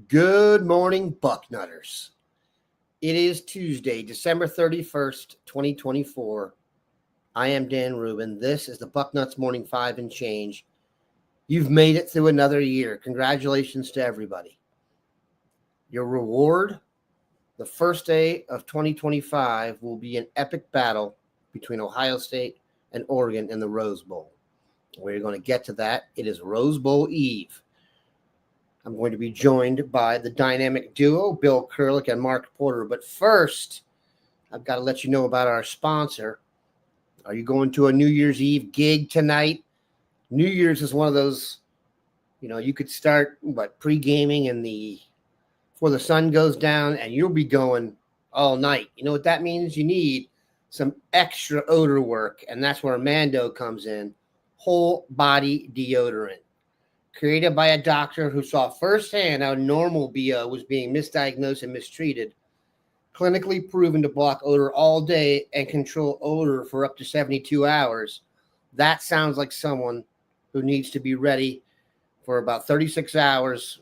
Good morning, Bucknutters. It is Tuesday, December 31st, 2024. I am Dan Rubin. This is the Bucknuts Morning 5 and Change. You've made it through another year. Congratulations to everybody. Your reward, the first day of 2025, will be an epic battle between Ohio State and Oregon in the Rose Bowl. We're going to get to that. It is Rose Bowl Eve. I'm going to be joined by the dynamic duo, Bill Kurlick and Mark Porter. But first, I've got to let you know about our sponsor. Are you going to a New Year's Eve gig tonight? New Year's is one of those, you could start pre-gaming before the sun goes down, and you'll be going all night. You know what that means? You need some extra odor work, and that's where Mando comes in. Whole body deodorant. Created by a doctor who saw firsthand how normal BO was being misdiagnosed and mistreated, clinically proven to block odor all day and control odor for up to 72 hours. That sounds like someone who needs to be ready for about 36 hours,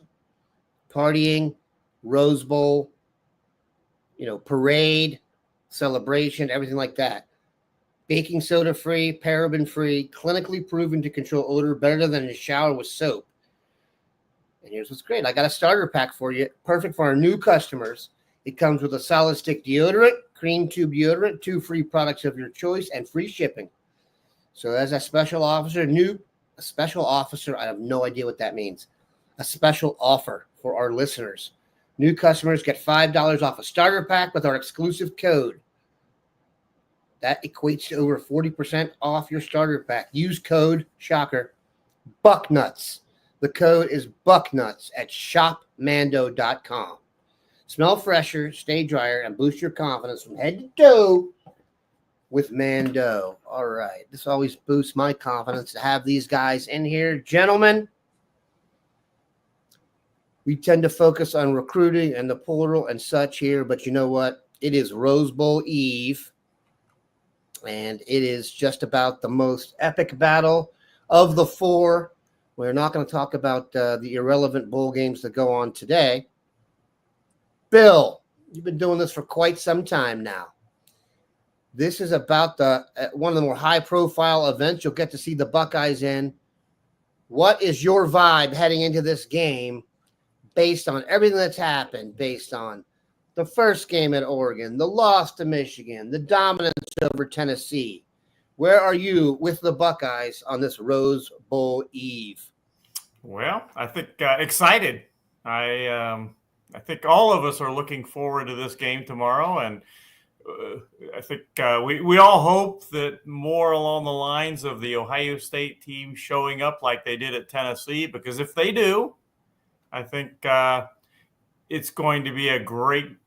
partying, Rose Bowl, parade, celebration, everything like that. Baking soda free, paraben free, clinically proven to control odor better than a shower with soap. And here's what's great. I got a starter pack for you, perfect for our new customers. It comes with a solid stick deodorant, cream tube deodorant, 2 free products of your choice, and free shipping. So as a special officer, I have no idea what that means. A special offer for our listeners. New customers get $5 off a starter pack with our exclusive code. That equates to over 40% off your starter pack. Use code shocker Bucknuts. The code is Bucknuts at shopmando.com. Smell fresher, stay drier, and boost your confidence from head to toe with Mando. All right. This always boosts my confidence to have these guys in here. Gentlemen, we tend to focus on recruiting and the portal and such here, but you know what? It is Rose Bowl Eve. And it is just about the most epic battle of the 4. We're not going to talk about the irrelevant bowl games that go on today. Bill, you've been doing this for quite some time now. This is about one of the more high-profile events you'll get to see the Buckeyes in. What is your vibe heading into this game based on everything that's happened, based on the first game at Oregon, the loss to Michigan, the dominance over Tennessee? Where are you with the Buckeyes on this Rose Bowl Eve? Well, I think excited. I think all of us are looking forward to this game tomorrow, and I think we all hope that more along the lines of the Ohio State team showing up like they did at Tennessee, because if they do, I think it's going to be a great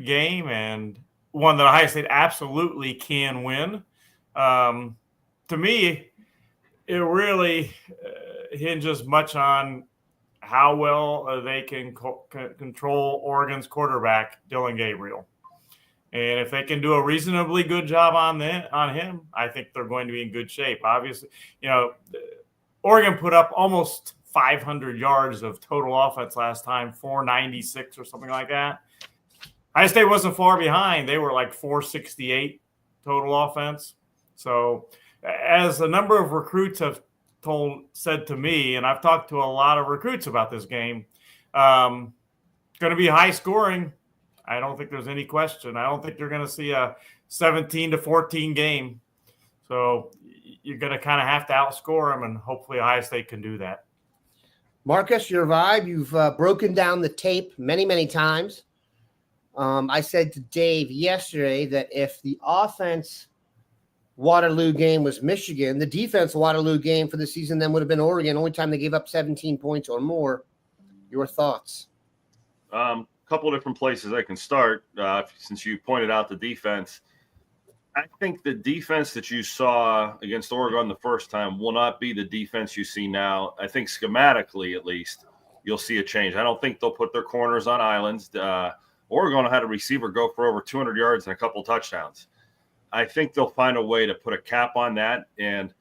game, and one that Ohio State absolutely can win. To me, it really hinges much on how well they can control Oregon's quarterback, Dylan Gabriel. And if they can do a reasonably good job on him, I think they're going to be in good shape. Obviously, Oregon put up almost 500 yards of total offense last time, 496 or something like that. Ohio State wasn't far behind. They were like 468 total offense. So as a number of recruits have said to me, and I've talked to a lot of recruits about this game, going to be high scoring. I don't think there's any question. I don't think you're going to see a 17-14 game. So you're going to kind of have to outscore them, and hopefully Ohio State can do that. Marcus, your vibe, you've broken down the tape many, many times. I said to Dave yesterday that if the offense Waterloo game was Michigan, the defense Waterloo game for the season then would have been Oregon, only time they gave up 17 points or more. Your thoughts? Couple different places I can start since you pointed out the defense. I think the defense that you saw against Oregon the first time will not be the defense you see now. I think schematically, at least, you'll see a change. I don't think they'll put their corners on islands. Oregon had a receiver go for over 200 yards and a couple touchdowns. I think they'll find a way to put a cap on that. And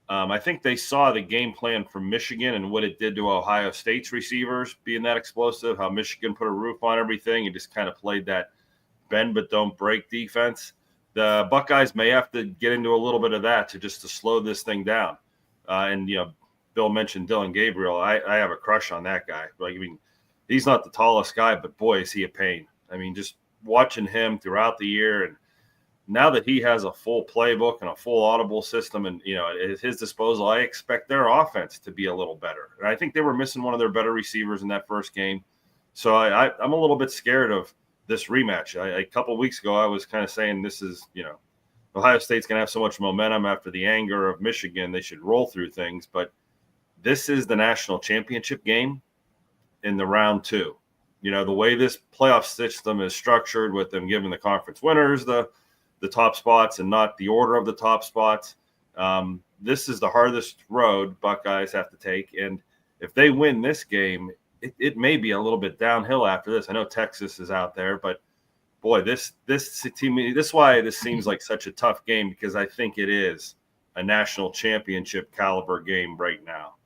I think they saw the game plan from Michigan and what it did to Ohio State's receivers being that explosive, how Michigan put a roof on everything and just kind of played that bend but don't break defense. The Buckeyes may have to get into a little bit of that to slow this thing down. And, Bill mentioned Dylan Gabriel. I have a crush on that guy. Like, I mean, he's not the tallest guy, but boy, is he a pain. I mean, just watching him throughout the year, and now that he has a full playbook and a full audible system and, at his disposal, I expect their offense to be a little better. And I think they were missing one of their better receivers in that first game. So I'm a little bit scared of this rematch. A couple of weeks ago, I was kind of saying this is, Ohio State's going to have so much momentum after the anger of Michigan. They should roll through things. But this is the national championship game in the round 2. The way this playoff system is structured with them giving the conference winners the top spots and not the order of the top spots. This is the hardest road Buckeyes have to take. And if they win this game, it may be a little bit downhill after this. I know Texas is out there, but boy, this team, this is why this seems like such a tough game, because I think it is a national championship caliber game right now.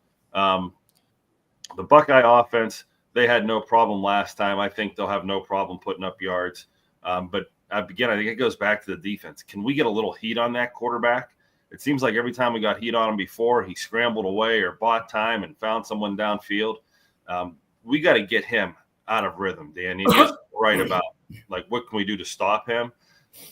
The Buckeye offense, they had no problem last time. I think they'll have no problem putting up yards. But again, I think it goes back to the defense. Can we get a little heat on that quarterback? It seems like every time we got heat on him before, he scrambled away or bought time and found someone downfield. We got to get him out of rhythm, Dan. You're just right about, like, what can we do to stop him?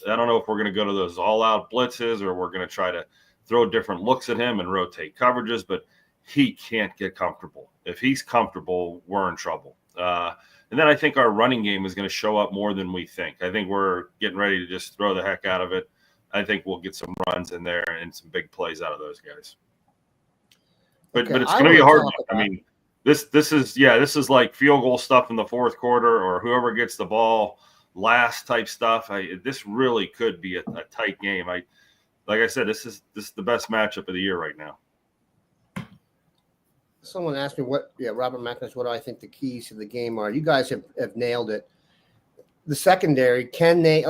I don't know if we're going to go to those all-out blitzes or we're going to try to throw different looks at him and rotate coverages, but he can't get comfortable. If he's comfortable, we're in trouble. And then I think our running game is going to show up more than we think. I think we're getting ready to just throw the heck out of it. I think we'll get some runs in there and some big plays out of those guys. But it's going to be a hard one. I mean, this is like field goal stuff in the fourth quarter or whoever gets the ball last type stuff. This really could be a tight game. Like I said, this is the best matchup of the year right now. Someone asked me Robert McInnes, what do I think the keys to the game are? You guys have nailed it. The secondary, can they,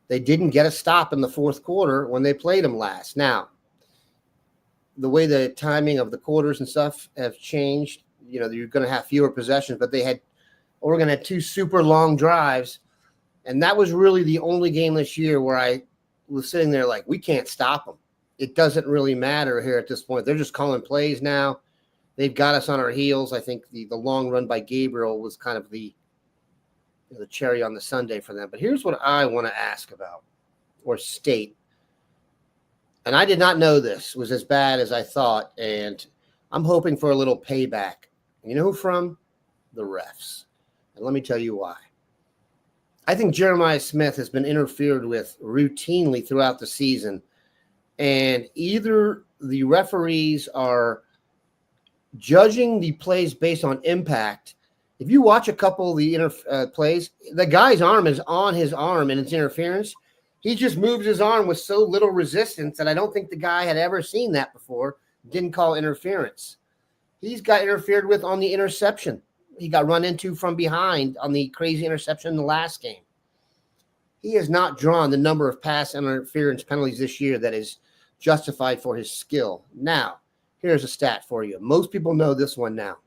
they didn't get a stop in the fourth quarter when they played them last. Now, the way the timing of the quarters and stuff have changed, you're going to have fewer possessions, but Oregon had 2 super long drives. And that was really the only game this year where I was sitting there like, we can't stop them. It doesn't really matter here at this point. They're just calling plays now. They've got us on our heels. I think the long run by Gabriel was kind of the cherry on the sundae for them. But here's what I want to ask about or state. And I did not know this was as bad as I thought. And I'm hoping for a little payback. You know who from? The refs. And let me tell you why. I think Jeremiah Smith has been interfered with routinely throughout the season. And either the referees are judging the plays based on impact. If you watch a couple of the plays, the guy's arm is on his arm and it's interference. He just moves his arm with so little resistance that I don't think the guy had ever seen that before. Didn't call interference. He's got interfered with on the interception. He got run into from behind on the crazy interception in the last game. He has not drawn the number of pass interference penalties this year that is justified for his skill. Now, here's a stat for you. Most people know this one now.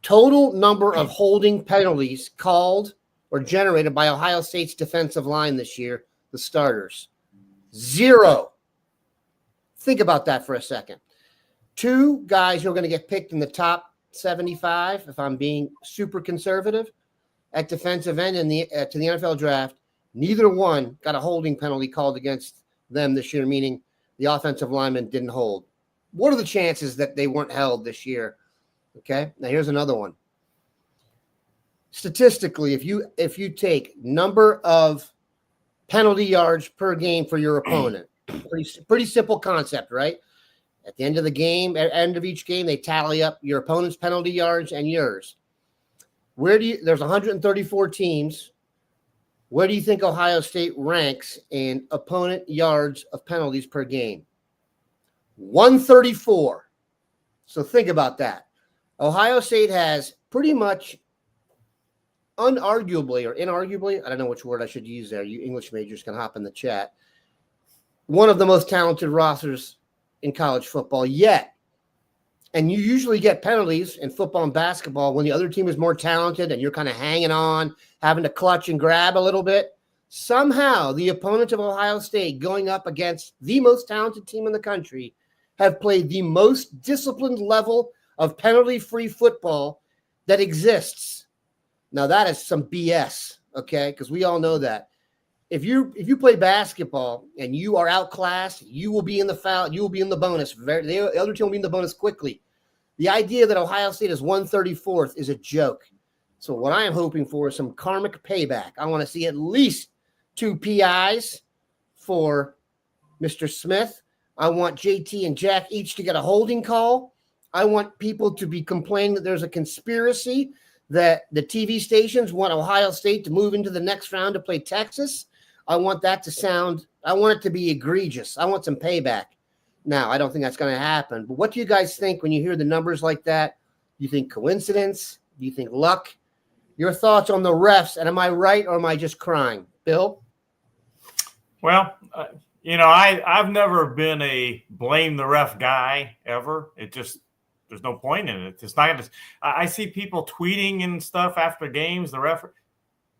Total number of holding penalties called or generated by Ohio State's defensive line this year, the starters. 0. Think about that for a second. 2 guys who are going to get picked in the top 75, if I'm being super conservative, at defensive end to the NFL draft, neither one got a holding penalty called against them this year, meaning the offensive lineman didn't hold. What are the chances that they weren't held this year? Okay, now here's another one. Statistically, if you take number of penalty yards per game for your opponent, pretty simple concept, right? At the end of the game, at the end of each game, they tally up your opponent's penalty yards and yours. There's 134 teams. Where do you think Ohio State ranks in opponent yards of penalties per game? 134. So think about that. Ohio State has pretty much unarguably or inarguably, I don't know which word I should use there. You English majors can hop in the chat. one of the most talented rosters in college football yet. And you usually get penalties in football and basketball when the other team is more talented and you're kind of hanging on, having to clutch and grab a little bit. Somehow, the opponents of Ohio State going up against the most talented team in the country have played the most disciplined level of penalty-free football that exists. Now, that is some BS, okay? Because we all know that. If you play basketball and you are outclassed, you will be in the foul, you will be in the bonus. The other team will be in the bonus quickly. The idea that Ohio State is 134th is a joke. So what I am hoping for is some karmic payback. I want to see at least 2 PIs for Mr. Smith. I want JT and Jack each to get a holding call. I want people to be complaining that there's a conspiracy that the TV stations want Ohio State to move into the next round to play Texas. I want that to sound, I want it to be egregious. I want some payback. Now, I don't think that's going to happen. But what do you guys think when you hear the numbers like that? Do you think coincidence? Do you think luck? Your thoughts on the refs, and am I right or am I just crying? Bill? Well, I've never been a blame the ref guy ever. It just, there's no point in it. It's not going to, I see people tweeting and stuff after games, the ref,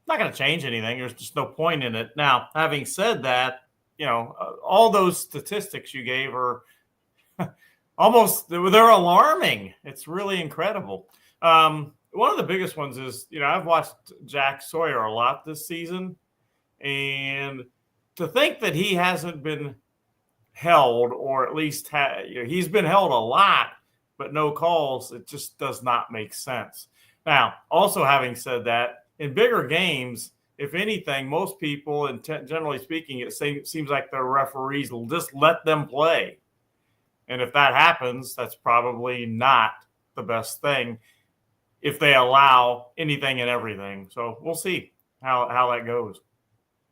not going to change anything. There's just no point in it. Now, having said that, all those statistics you gave are almost, they're alarming. It's really incredible. One of the biggest ones is, I've watched Jack Sawyer a lot this season, and to think that he hasn't been held, or at least he's been held a lot, but no calls, it just does not make sense. Now, also having said that, in bigger games, if anything, most people, and generally speaking, it seems like the referees will just let them play. And if that happens, that's probably not the best thing if they allow anything and everything. So we'll see how that goes.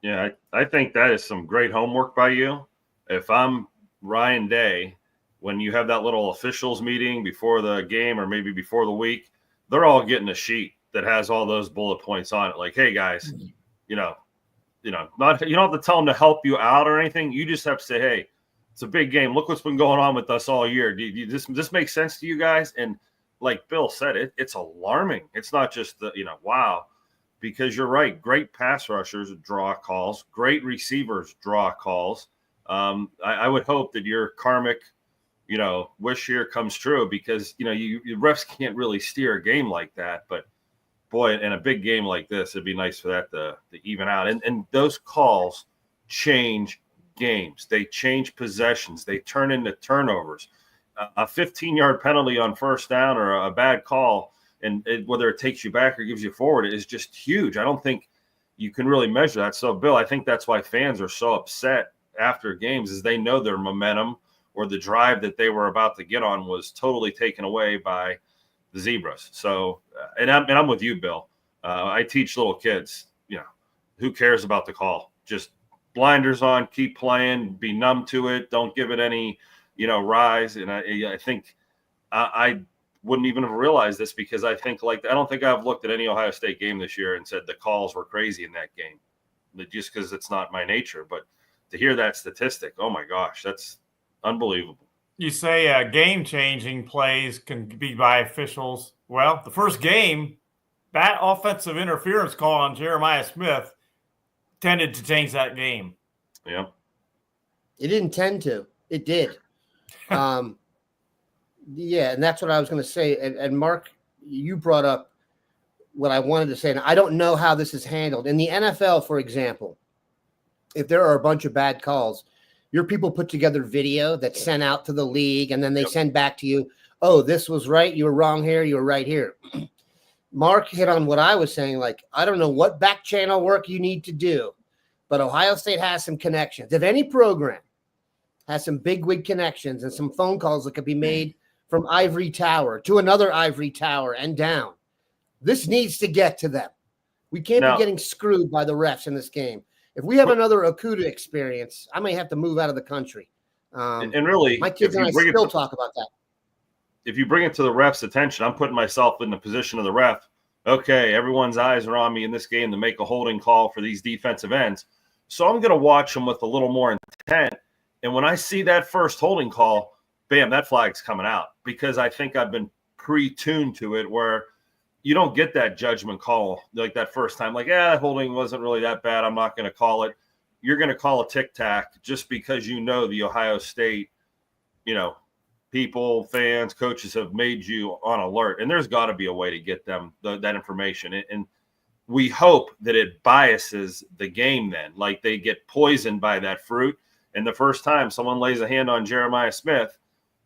Yeah, I think that is some great homework by you. If I'm Ryan Day, when you have that little officials meeting before the game or maybe before the week, they're all getting a sheet that has all those bullet points on it. Like, hey guys, you don't have to tell them to help you out or anything. You just have to say, hey, it's a big game. Look what's been going on with us all year. This make sense to you guys? And like Bill said, it's alarming. It's not just wow, because you're right. Great pass rushers draw calls. Great receivers draw calls. I would hope that your karmic, wish here comes true, because, you refs can't really steer a game like that. But boy, in a big game like this, it'd be nice for that to even out. And those calls change games. They change possessions. They turn into turnovers. A 15-yard penalty on first down or a bad call, and whether it takes you back or gives you forward, is just huge. I don't think you can really measure that. So, Bill, I think that's why fans are so upset after games, is they know their momentum or the drive that they were about to get on was totally taken away by the Zebras. So, and I'm with you, Bill. I teach little kids, who cares about the call? Just blinders on, keep playing, be numb to it. Don't give it any, rise. And I think I wouldn't even have realized this, because I don't think I've looked at any Ohio State game this year and said the calls were crazy in that game, just because it's not my nature. But to hear that statistic, oh my gosh, that's unbelievable. You say game-changing plays can be by officials. Well, the first game, that offensive interference call on Jeremiah Smith tended to change that game. Yeah. It didn't tend to. It did. Yeah, and that's what I was going to say. And Mark, you brought up what I wanted to say. And I don't know how this is handled. In the NFL, for example, if there are a bunch of bad calls, your people put together video that's sent out to the league, and then they send back to you, oh, this was right, you were wrong here, you were right here. Mark hit on what I was saying. Like, I don't know what back channel work you need to do, but Ohio State has some connections. If any program has some bigwig connections and some phone calls that could be made from ivory tower to another ivory tower and down, this needs to get to them. We can't be getting screwed by the refs in this game. If we have another Okuda experience, I may have to move out of the country. And really, my kids and I still talk about that. If you bring it to the ref's attention, I'm putting myself in the position of the ref. Okay, everyone's eyes are on me in this game to make a holding call for these defensive ends. So I'm going to watch them with a little more intent And when I see that first holding call, bam, that flag's coming out, because I think I've been pre-tuned to it where you don't get that judgment call like that first time. Like, holding wasn't really that bad, I'm not going to call it. You're going to call a tic-tac just because you know the Ohio State, people, fans, coaches have made you on alert. And there's got to be a way to get them that information. And we hope that it biases the game then. Like they get poisoned by that fruit. And the first time someone lays a hand on Jeremiah Smith,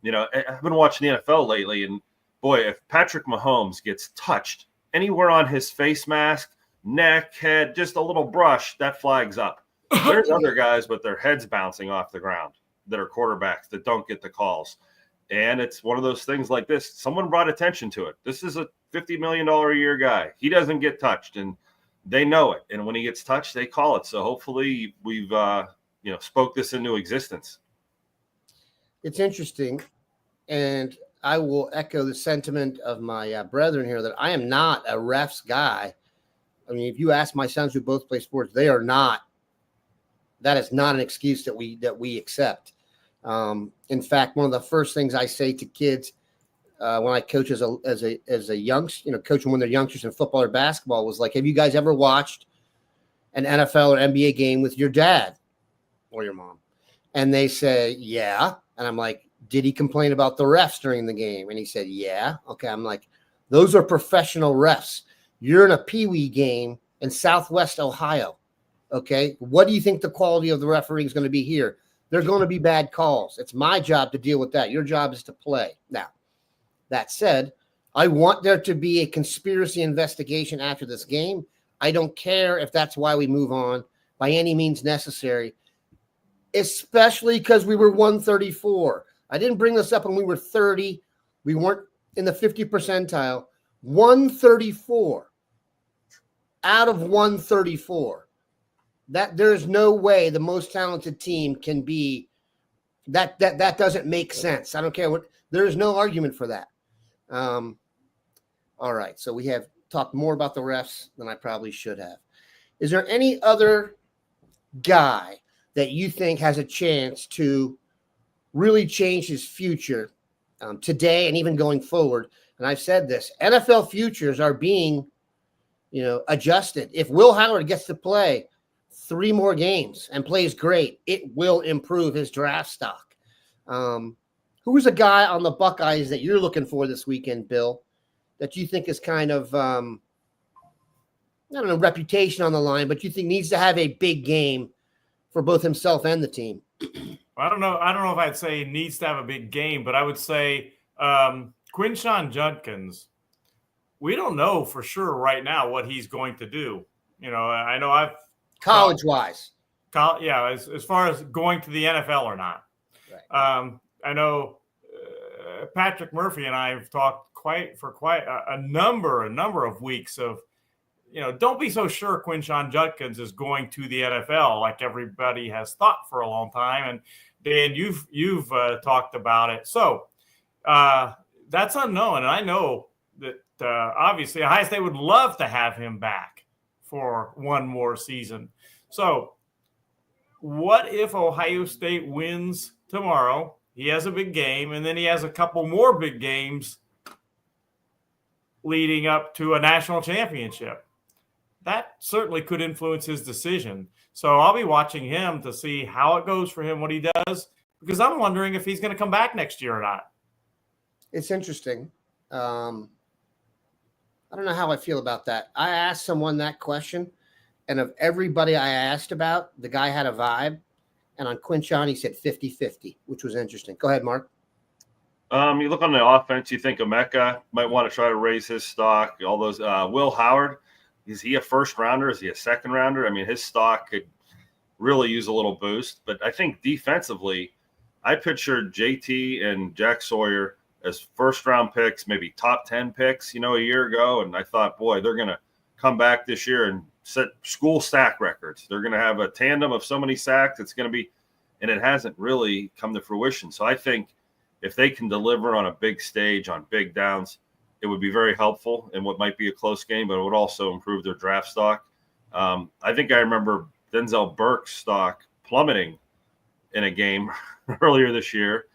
I've been watching the NFL lately, and boy, if Patrick Mahomes gets touched anywhere on his face mask, neck, head, just a little brush, that flag's up. There's other guys with their heads bouncing off the ground that are quarterbacks that don't get the calls. And it's one of those things like this. Someone brought attention to it. This is a $50 million a year guy. He doesn't get touched, and they know it. And when he gets touched, they call it. So hopefully we've, spoke this into existence. It's interesting. And I will echo the sentiment of my brethren here that I am not a refs guy. I mean, if you ask my sons who both play sports, they are not. That is not an excuse that we accept. In fact, one of the first things I say to kids when I coach as a youngster, coaching when they're youngsters in football or basketball was like, have you guys ever watched an NFL or NBA game with your dad or your mom? And they say, yeah. And I'm like, did he complain about the refs during the game? And he said, yeah. Okay. I'm like, those are professional refs. You're in a peewee game in Southwest Ohio. Okay. What do you think the quality of the refereeing is going to be here? They're going to be bad calls. It's my job to deal with that. Your job is to play. Now, that said, I want there to be a conspiracy investigation after this game. I don't care if that's why we move on by any means necessary, especially because we were 134. I didn't bring this up when we were 30. We weren't in the 50 percentile. 134 out of 134. That there is no way the most talented team can be that doesn't make sense. I don't care what, there is no argument for that. All right. So we have talked more about the refs than I probably should have. Is there any other guy that you think has a chance to really change his future today and even going forward? And I've said this, NFL futures are being, adjusted. If Will Howard gets to play 3 more games and plays great, it will improve his draft stock. Who is a guy on the Buckeyes that you're looking for this weekend, Bill, that you think is kind of, reputation on the line, but you think needs to have a big game for both himself and the team? I don't know if I'd say he needs to have a big game, but I would say Quinshon Judkins, we don't know for sure right now what he's going to do. I know I've college-wise. As far as going to the NFL or not. Right. I know Patrick Murphy and I have talked for quite a number of weeks of, don't be so sure Quinshon Judkins is going to the NFL like everybody has thought for a long time. And Dan, you've talked about it. So that's unknown. And I know that obviously Ohio State would love to have him back for one more season. So what if Ohio State wins tomorrow? He has a big game, and then he has a couple more big games leading up to a national championship. That certainly could influence his decision. So I'll be watching him to see how it goes for him, what he does, because I'm wondering if he's going to come back next year or not. It's interesting. I don't know how I feel about that. I asked someone that question, and of everybody I asked about, the guy had a vibe. And on Quinshon, he said 50-50, which was interesting. Go ahead, Mark. You look on the offense, you think Emeka might want to try to raise his stock. All those Will Howard, is he a first rounder? Is he a second rounder? I mean, his stock could really use a little boost. But I think defensively, I pictured JT and Jack Sawyer as first round picks, maybe top 10 picks, a year ago. And I thought, boy, they're going to come back this year and set school sack records. They're going to have a tandem of so many sacks. It's going to be, and it hasn't really come to fruition. So I think if they can deliver on a big stage, on big downs, it would be very helpful in what might be a close game, but it would also improve their draft stock. I think I remember Denzel Burke's stock plummeting in a game earlier this year.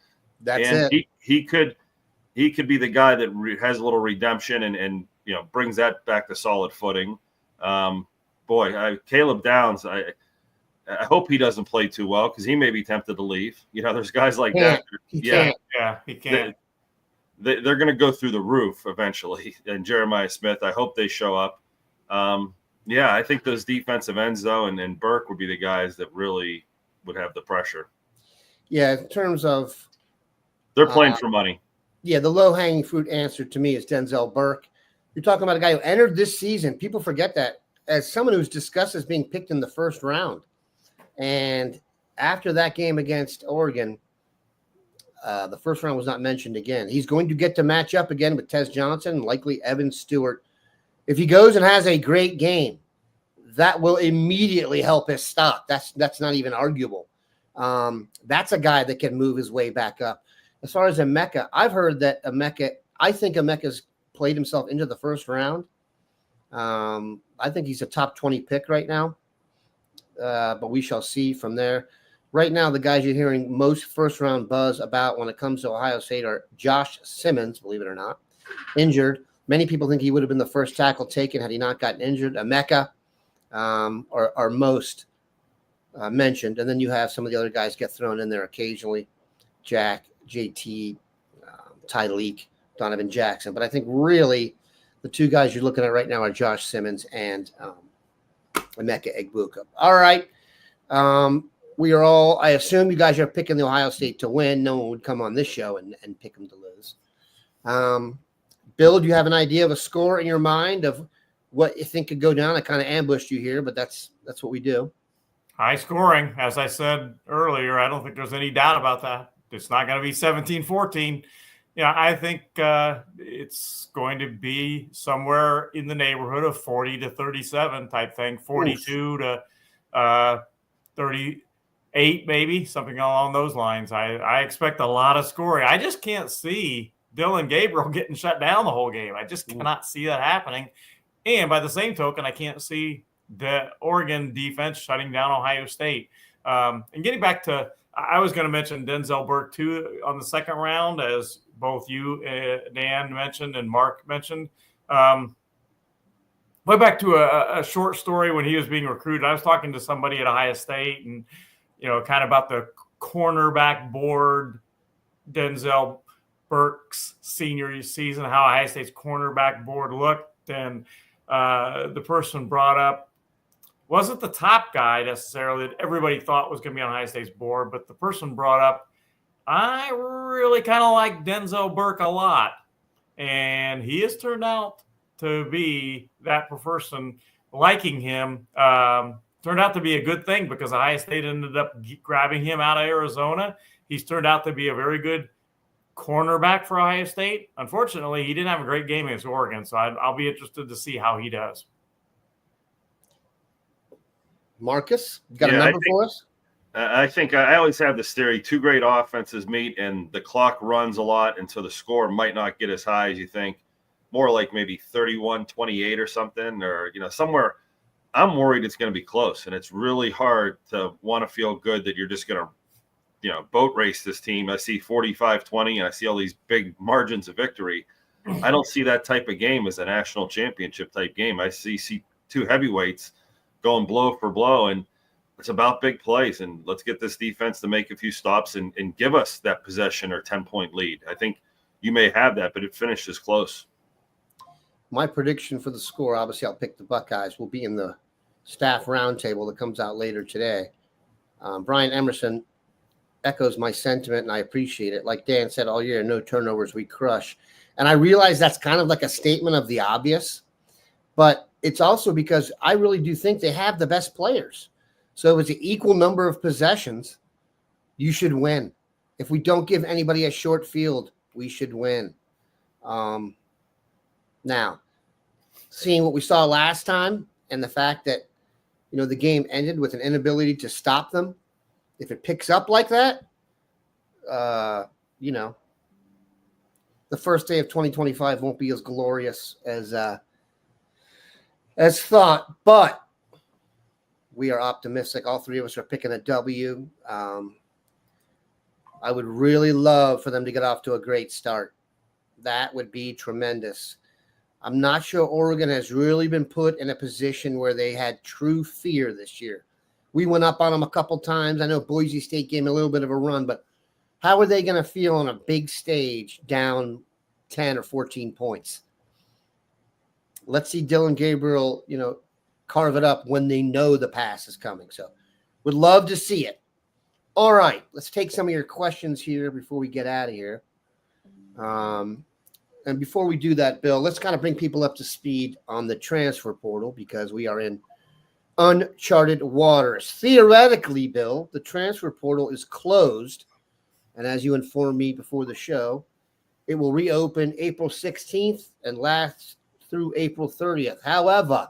That's and it. He could be the guy that has a little redemption and brings that back to solid footing. Caleb Downs, I hope he doesn't play too well because he may be tempted to leave. There's guys like that. He can't. They're going to go through the roof eventually. And Jeremiah Smith, I hope they show up. I think those defensive ends, though, and Burke would be the guys that really would have the pressure. Yeah, in terms of they're playing for money. Yeah, the low-hanging fruit answer to me is Denzel Burke. You're talking about a guy who entered this season. People forget that as someone who's discussed as being picked in the first round. And after that game against Oregon, the first round was not mentioned again. He's going to get to match up again with Tez Johnson and likely Evan Stewart. If he goes and has a great game, that will immediately help his stock. That's not even arguable. That's a guy that can move his way back up. As far as Emeka, I've heard that I think Emeka's played himself into the first round. I think he's a top 20 pick right now, but we shall see from there. Right now, the guys you're hearing most first-round buzz about when it comes to Ohio State are Josh Simmons, believe it or not, injured. Many people think he would have been the first tackle taken had he not gotten injured. Emeka are most mentioned, and then you have some of the other guys get thrown in there occasionally. Jack, JT, Tyleek, Donovan Jackson. But I think really the two guys you're looking at right now are Josh Simmons and Emeka Egbuka. All right. We are all, I assume you guys are picking the Ohio State to win. No one would come on this show and pick them to lose. Bill, do you have an idea of a score in your mind of what you think could go down? I kind of ambushed you here, but that's what we do. High scoring. As I said earlier, I don't think there's any doubt about that. It's not going to be 17-14. I think it's going to be somewhere in the neighborhood of 40-37 type thing, 42 to 38, maybe something along those lines. I expect a lot of scoring. I just can't see Dylan Gabriel getting shut down the whole game. I just cannot see that happening. And by the same token, I can't see the Oregon defense shutting down Ohio State. And getting back to, I was going to mention Denzel Burke too on the second round, as both you, Dan, mentioned and Mark mentioned. Went back to a short story when he was being recruited. I was talking to somebody at Ohio State and, kind of about the cornerback board, Denzel Burke's senior season, how Ohio State's cornerback board looked. And the person brought up, wasn't the top guy necessarily that everybody thought was going to be on Ohio State's board, but the person brought up, I really kind of like Denzel Burke a lot. And he has turned out to be that person liking him. Turned out to be a good thing because Ohio State ended up grabbing him out of Arizona. He's turned out to be a very good cornerback for Ohio State. Unfortunately, he didn't have a great game against Oregon, so I'll be interested to see how he does. Marcus, you got a number for us? I think I always have this theory: two great offenses meet, and the clock runs a lot, and so the score might not get as high as you think. More like maybe 31-28 or something, or somewhere. I'm worried it's going to be close, and it's really hard to want to feel good that you're just going to, boat race this team. I see 45-20, and I see all these big margins of victory. I don't see that type of game as a national championship type game. I see two heavyweights going blow for blow, and it's about big plays. And let's get this defense to make a few stops and give us that possession or 10-point lead. I think you may have that, but it finishes close. My prediction for the score, obviously I'll pick the Buckeyes, will be in the staff roundtable that comes out later today. Brian Emerson echoes my sentiment, and I appreciate it. Like Dan said all year, no turnovers, we crush. And I realize that's kind of like a statement of the obvious, but it's also because I really do think they have the best players. So if it's an equal number of possessions, you should win. If we don't give anybody a short field, we should win. Now, seeing what we saw last time and the fact that, the game ended with an inability to stop them, if it picks up like that, the first day of 2025 won't be as glorious as thought, but we are optimistic. All three of us are picking a W. I would really love for them to get off to a great start. That would be tremendous. I'm not sure Oregon has really been put in a position where they had true fear this year. We went up on them a couple times. I know Boise State gave them a little bit of a run, but how are they going to feel on a big stage down 10 or 14 points? Let's see Dylan Gabriel, carve it up when they know the pass is coming. So would love to see it. All right, let's take some of your questions here before we get out of here. And before we do that, Bill, let's kind of bring people up to speed on the transfer portal because we are in uncharted waters. Theoretically, Bill, the transfer portal is closed. And as you informed me before the show, it will reopen April 16th and last through April 30th. However,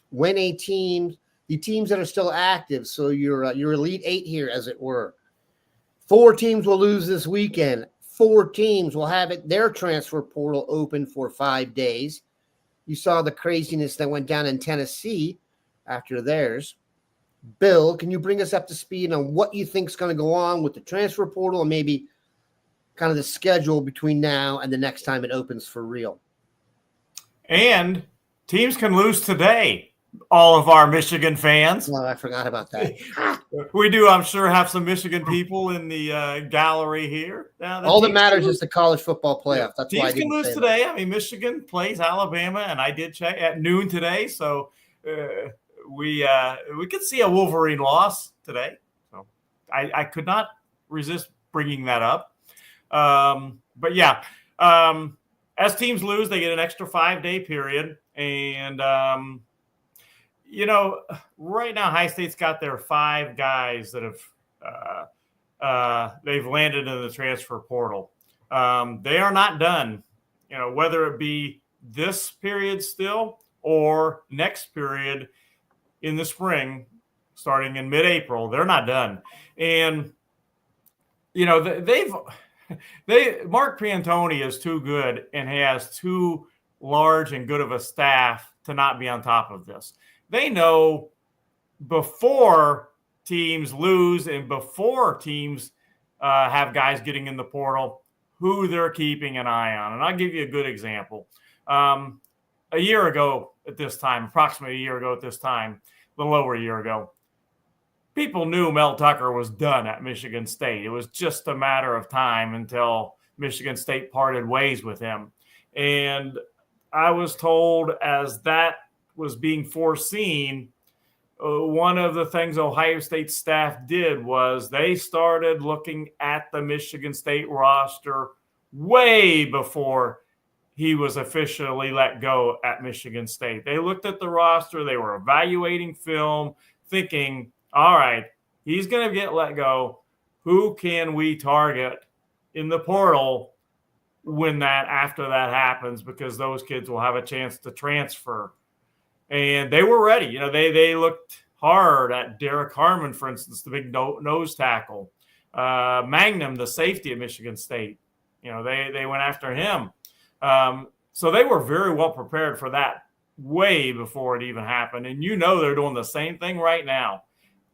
when the teams that are still active, so your Elite Eight here, as it were, 4 teams will lose this weekend. 4 teams will have their transfer portal open for 5 days. You saw the craziness that went down in Tennessee after theirs. Bill, can you bring us up to speed on what you think is going to go on with the transfer portal and maybe kind of the schedule between now and the next time it opens for real? And teams can lose today. All of our Michigan fans. Well, I forgot about that. We do, I'm sure, have some Michigan people in the gallery here. All that matters is the college football playoff. That's teams why I can lose today. I mean, Michigan plays Alabama, and I did check at noon today, so we could see a Wolverine loss today. So I could not resist bringing that up. But yeah, as teams lose, they get an extra 5-day period, and right now, High State's got their 5 guys that have they've landed in the transfer portal. They are not done. Whether it be this period still or next period in the spring, starting in mid-April, they're not done. And Mark Piantoni is too good and has too large and good of a staff to not be on top of this. They know before teams lose and before teams have guys getting in the portal who they're keeping an eye on. And I'll give you a good example. A year ago at this time, approximately a year ago at this time, a little over a year ago, people knew Mel Tucker was done at Michigan State. It was just a matter of time until Michigan State parted ways with him. And I was told as that was being foreseen, one of the things Ohio State staff did was they started looking at the Michigan State roster way before he was officially let go at Michigan State. They looked at the roster. They were evaluating film, thinking, all right, he's going to get let go. Who can we target in the portal after that happens? Because those kids will have a chance to transfer. And they were ready. They looked hard at Derek Harmon, for instance, the big nose tackle. Magnum, the safety at Michigan State. They went after him. So they were very well prepared for that way before it even happened. And they're doing the same thing right now.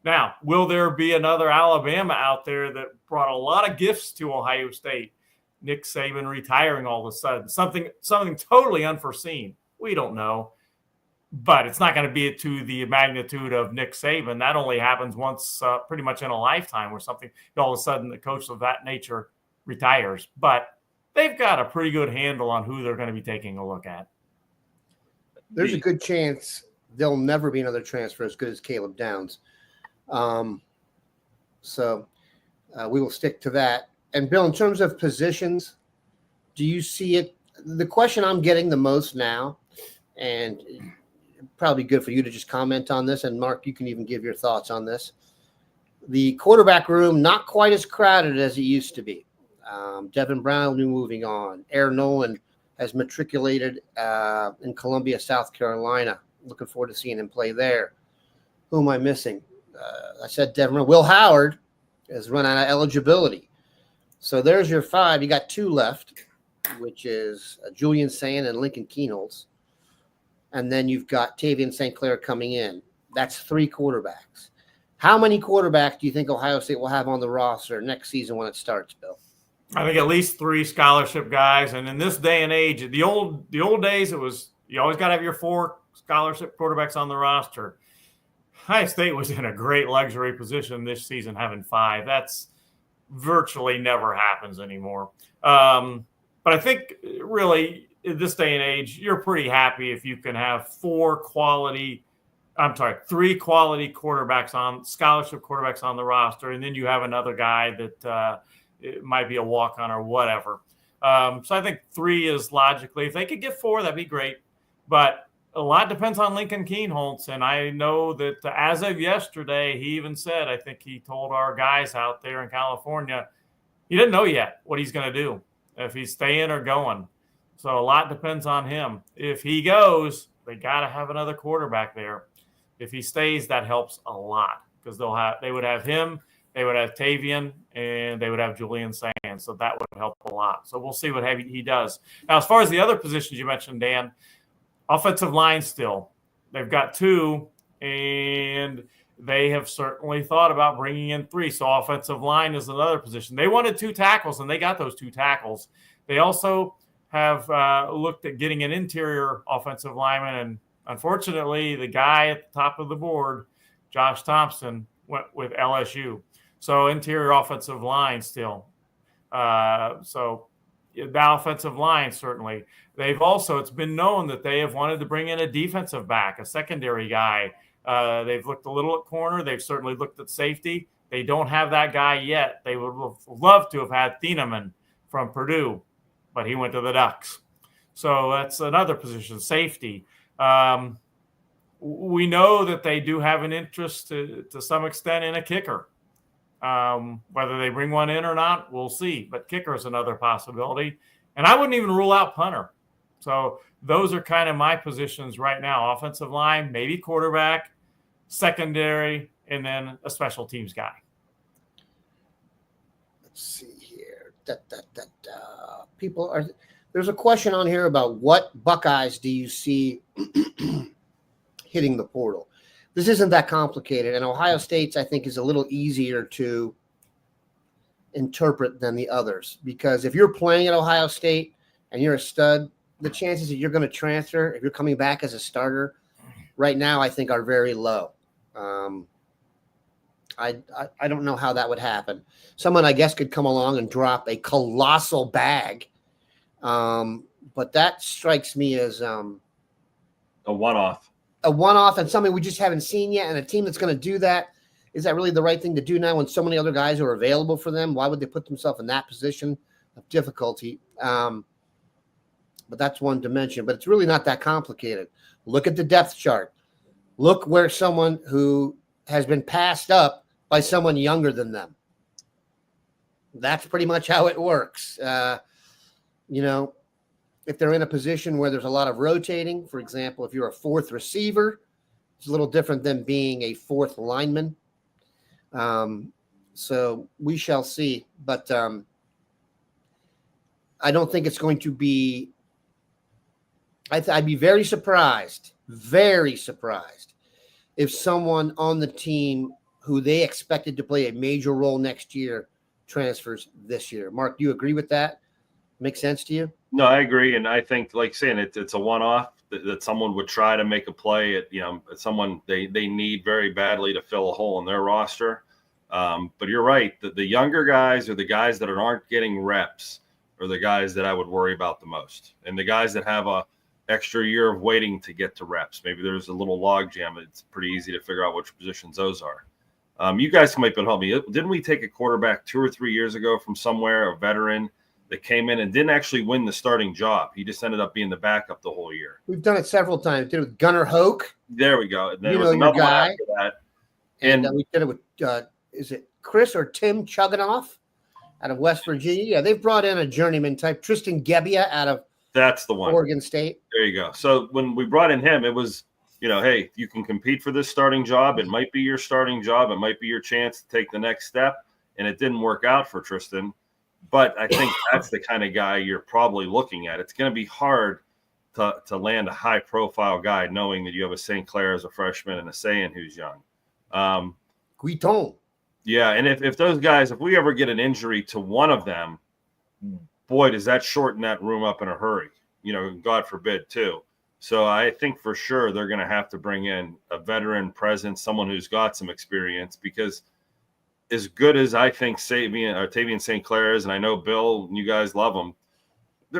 Now, will there be another Alabama out there that brought a lot of gifts to Ohio State? Nick Saban retiring all of a sudden. Something totally unforeseen. We don't know. But it's not going to be to the magnitude of Nick Saban. That only happens once pretty much in a lifetime, where something all of a sudden the coach of that nature retires. But they've got a pretty good handle on who they're going to be taking a look at. There's a good chance there'll never be another transfer as good as Caleb Downs. So we will stick to that. And Bill, in terms of positions, do you see it? The question I'm getting the most now, and probably good for you to just comment on this, and Mark, you can even give your thoughts on this. The quarterback room, not quite as crowded as it used to be. Devin Brown moving on. Aaron Nolan has matriculated in Columbia, South Carolina. Looking forward to seeing him play there. Who am I missing? I said Devin Brown. Will Howard has run out of eligibility. So there's your 5. You got 2 left, which is Julian Sand and Lincoln Keenholz. And then you've got Tavian St. Clair coming in. That's 3 quarterbacks. How many quarterbacks do you think Ohio State will have on the roster next season when it starts, Bill? I think at least 3 scholarship guys. And in this day and age, the old days, it was you always got to have your 4 scholarship quarterbacks on the roster. Ohio State was in a great luxury position this season having 5. That's virtually never happens anymore. But I think really in this day and age, you're pretty happy if you can have 3 quality quarterbacks on scholarship quarterbacks on the roster, and then you have another guy that it might be a walk-on or whatever. So I think 3 is logically, if they could get 4, that'd be great. But a lot depends on Lincoln Kienholz, and I know that as of yesterday, he even said, I think he told our guys out there in California, he didn't know yet what he's going to do, if he's staying or going. So a lot depends on him. If he goes, they got to have another quarterback there. If he stays, that helps a lot because they would have him, they would have Tavian, and they would have Julian Sands. So that would help a lot. So we'll see what he does. Now, as far as the other positions you mentioned, Dan, offensive line still. They've got 2, and they have certainly thought about bringing in 3. So offensive line is another position. They wanted 2 tackles, and they got those 2 tackles. They also have looked at getting an interior offensive lineman, and unfortunately, the guy at the top of the board, Josh Thompson, went with LSU. So interior offensive line still. So that offensive line, certainly. They've also, it's been known that they have wanted to bring in a defensive back, a secondary guy. They've looked a little at corner. They've certainly looked at safety. They don't have that guy yet. They would have loved to have had Thieneman from Purdue, but he went to the Ducks. So that's another position, safety. We know that they do have an interest to some extent in a kicker. Whether they bring one in or not, we'll see. But kicker is another possibility. And I wouldn't even rule out punter. So those are kind of my positions right now. Offensive line, maybe quarterback, secondary, and then a special teams guy. Let's see here. There's a question on here about what Buckeyes do you see hitting the portal? This isn't that complicated, and Ohio State's, I think, is a little easier to interpret than the others, because if you're playing at Ohio State and you're a stud, the chances that you're going to transfer, if you're coming back as a starter, right now I think are very low. I don't know how that would happen. Someone, I guess, could come along and drop a colossal bag, but that strikes me as a one-off. A one-off and something we just haven't seen yet, and a team that's going to do that, is that really the right thing to do now when so many other guys are available for them? Why would they put themselves in that position of difficulty? But that's one dimension. But it's really not that complicated. Look at the depth chart. Look where someone who has been passed up by someone younger than them. That's pretty much how it works. If they're in a position where there's a lot of rotating, for example, if you're a 4th receiver, it's a little different than being a 4th lineman. So we shall see. But I don't think it's going to be – I'd be very surprised if someone on the team who they expected to play a major role next year transfers this year. Mark, do you agree with that? Make sense to you? No, I agree, and I think, like saying it's a one-off that someone would try to make a play at someone they need very badly to fill a hole in their roster. But you're right, the younger guys or the guys that aren't getting reps are the guys that I would worry about the most, and the guys that have a extra year of waiting to get to reps. Maybe there's a little log jam. It's pretty easy to figure out which positions those are. You guys might be able to help me. Didn't we take a quarterback 2 or 3 years ago from somewhere, a veteran, that came in and didn't actually win the starting job? He just ended up being the backup the whole year. We've done it several times. Did it with Gunnar Hoke. There we go. And there was another one after that. And we did it with, is it Chris or Tim Chuganoff out of West Virginia? Yeah, they've brought in a journeyman type, Tristan Gebbia out of That's the one. Oregon State. There you go. So when we brought in him, it was, hey, you can compete for this starting job. It might be your starting job. It might be your chance to take the next step. And it didn't work out for Tristan. But I think that's the kind of guy you're probably looking at. It's going to be hard to land a high-profile guy knowing that you have a St. Clair as a freshman and a Sayan who's young. Guiton. Yeah, and if those guys, if we ever get an injury to one of them, boy, does that shorten that room up in a hurry. God forbid, too. So I think for sure they're going to have to bring in a veteran presence, someone who's got some experience, because as good as I think Tavian St. Clair is, and I know Bill and you guys love him,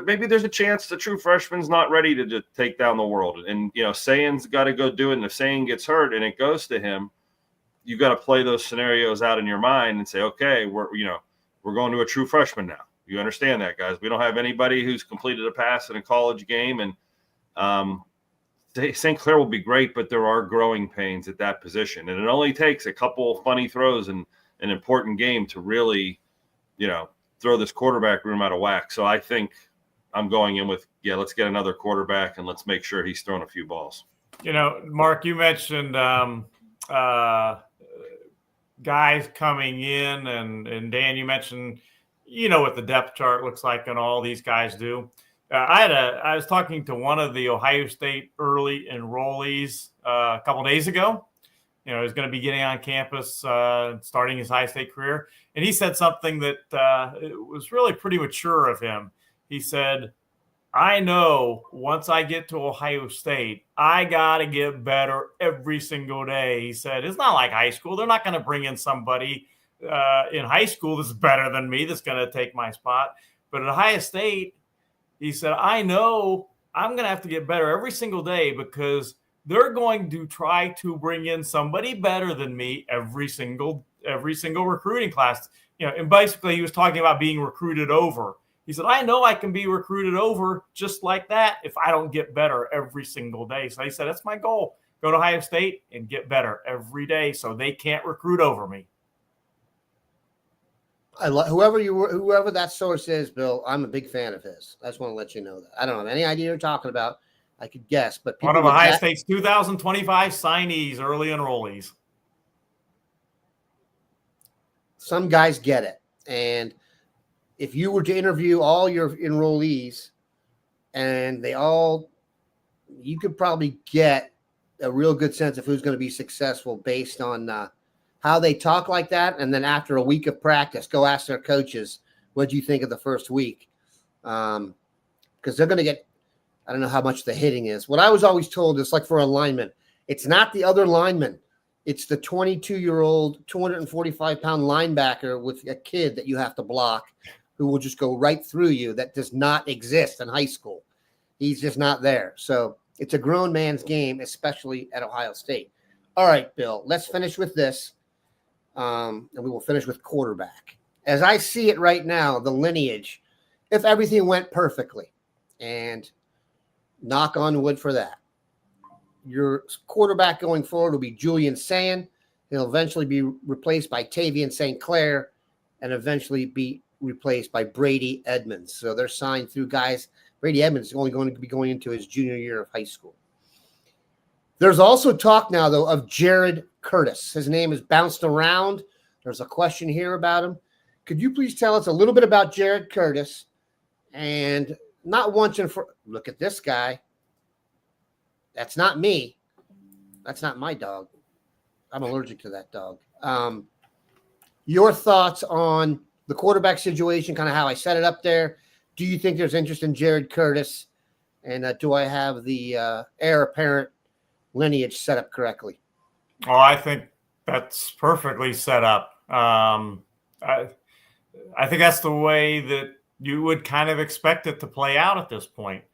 maybe there's a chance the true freshman's not ready to just take down the world. And, Sayan's got to go do it. And if Sayan gets hurt and it goes to him, you've got to play those scenarios out in your mind and say, okay, we're going to a true freshman now. You understand that, guys? We don't have anybody who's completed a pass in a college game. And St. Clair will be great, but there are growing pains at that position. And it only takes a couple funny throws in an important game to really, throw this quarterback room out of whack. So I think I'm going in with, let's get another quarterback and let's make sure he's thrown a few balls. Mark, you mentioned guys coming in, and Dan, you mentioned, what the depth chart looks like and all these guys do. I was talking to one of the Ohio State early enrollees a couple days ago. He's going to be getting on campus, starting his high state career. And he said something that was really pretty mature of him. He said, I know once I get to Ohio State, I got to get better every single day. He said, it's not like high school. They're not going to bring in somebody in high school that's better than me, that's going to take my spot. But at Ohio State, he said, I know I'm going to have to get better every single day because they're going to try to bring in somebody better than me every single recruiting class. And basically he was talking about being recruited over. He said, I know I can be recruited over just like that if I don't get better every single day. So he said, that's my goal. Go to Ohio State and get better every day so they can't recruit over me. Whoever that source is, Bill, I'm a big fan of his. I just want to let you know that. I don't have any idea what you're talking about. I could guess, but one of Ohio State's 2025 signees, early enrollees. Some guys get it. And if you were to interview all your enrollees and you could probably get a real good sense of who's going to be successful based on how they talk like that. And then after a week of practice, go ask their coaches, what do you think of the first week? Because they're going to get, I don't know how much the hitting is. What I was always told is like for a lineman, it's not the other lineman. It's the 22-year-old, 245-pound linebacker with a kid that you have to block who will just go right through you. That does not exist in high school. He's just not there. So it's a grown man's game, especially at Ohio State. All right, Bill, let's finish with this. And we will finish with quarterback. As I see it right now, the lineage, if everything went perfectly, and knock on wood for that, your quarterback going forward will be Julian Sayin. He'll eventually be replaced by Tavian St. Clair and eventually be replaced by Brady Edmonds. So they're signed through guys. Brady Edmonds is only going to be going into his junior year of high school. There's also talk now, though, of Jared Curtis. His name is bounced around. There's a question here about him. Could you please tell us a little bit about Jared Curtis? And not once and for look at this guy. That's not me. That's not my dog. I'm allergic to that dog. Your thoughts on the quarterback situation, kind of how I set it up there. Do you think there's interest in Jared Curtis? And do I have the heir apparent lineage set up correctly? Oh, I think that's perfectly set up. I think that's the way that you would kind of expect it to play out at this point.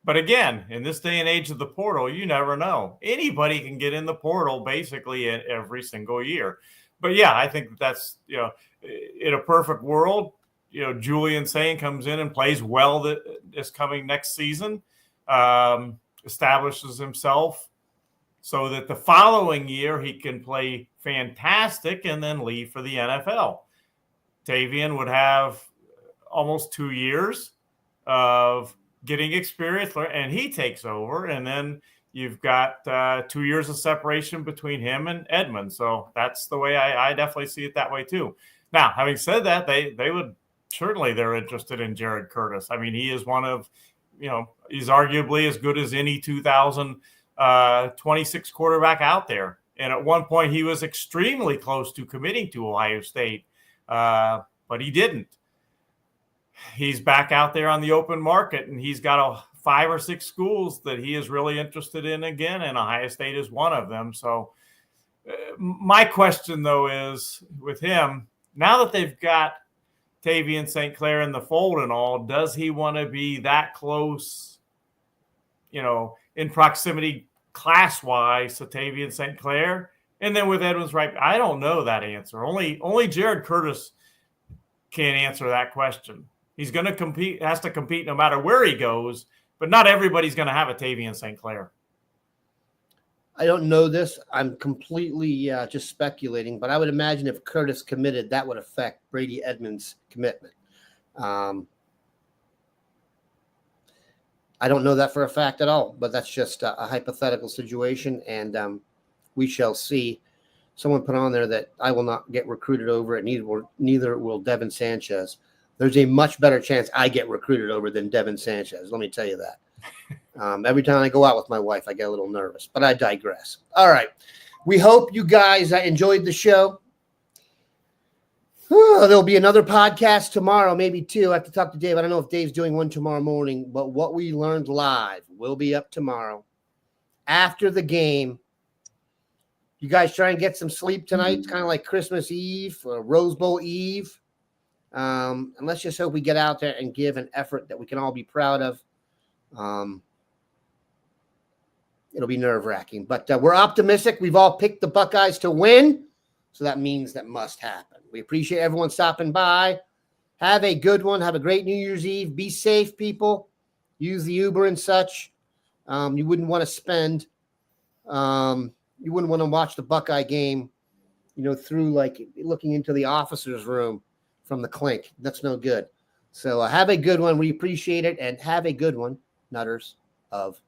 But again, in this day and age of the portal, you never know. Anybody can get in the portal basically every single year. But yeah, I think that's, in a perfect world, Julian Sayin comes in and plays well this coming next season, establishes himself so that the following year he can play fantastic and then leave for the NFL. Tavian would have almost 2 years of getting experience, and he takes over, and then you've got 2 years of separation between him and Edmund. So that's the way I definitely see it that way too. Now, having said that, they would certainly, they're interested in Jared Curtis. I mean, he is one of, he's arguably as good as any 2026 quarterback out there And at one point, he was extremely close to committing to Ohio State, but he didn't. He's back out there on the open market, and he's got 5 or 6 schools that he is really interested in again, and Ohio State is one of them. So my question, though, is with him, now that they've got Tavian St. Clair in the fold and all, does he want to be that close, in proximity class-wise to Tavian St. Clair? And then with Edmonds right, I don't know that answer. Only Jared Curtis can answer that question. He's going to compete, has to compete no matter where he goes, but not everybody's going to have a Tavian St. Clair. I don't know this. I'm completely just speculating, but I would imagine if Curtis committed, that would affect Brady Edmonds' commitment. I don't know that for a fact at all, but that's just a hypothetical situation, and we shall see. Someone put on there that I will not get recruited over, and neither will Devin Sanchez. There's a much better chance I get recruited over than Devin Sanchez. Let me tell you that. Every time I go out with my wife, I get a little nervous, but I digress. All right. We hope you guys enjoyed the show. There'll be another podcast tomorrow, maybe 2. I have to talk to Dave. I don't know if Dave's doing one tomorrow morning, but what we learned live will be up tomorrow after the game. You guys try and get some sleep tonight. It's kind of like Christmas Eve or Rose Bowl Eve. And let's just hope we get out there and give an effort that we can all be proud of. It'll be nerve-wracking, but we're optimistic. We've all picked the Buckeyes to win, so that means that must happen. We appreciate everyone stopping by. Have a good one. Have a great New Year's Eve. Be safe, people. Use the Uber and such. You wouldn't want to spend you wouldn't want to watch the Buckeye game, through like looking into the officer's room from the clink. That's no good. So have a good one. We appreciate it, and have a good one, Nutters of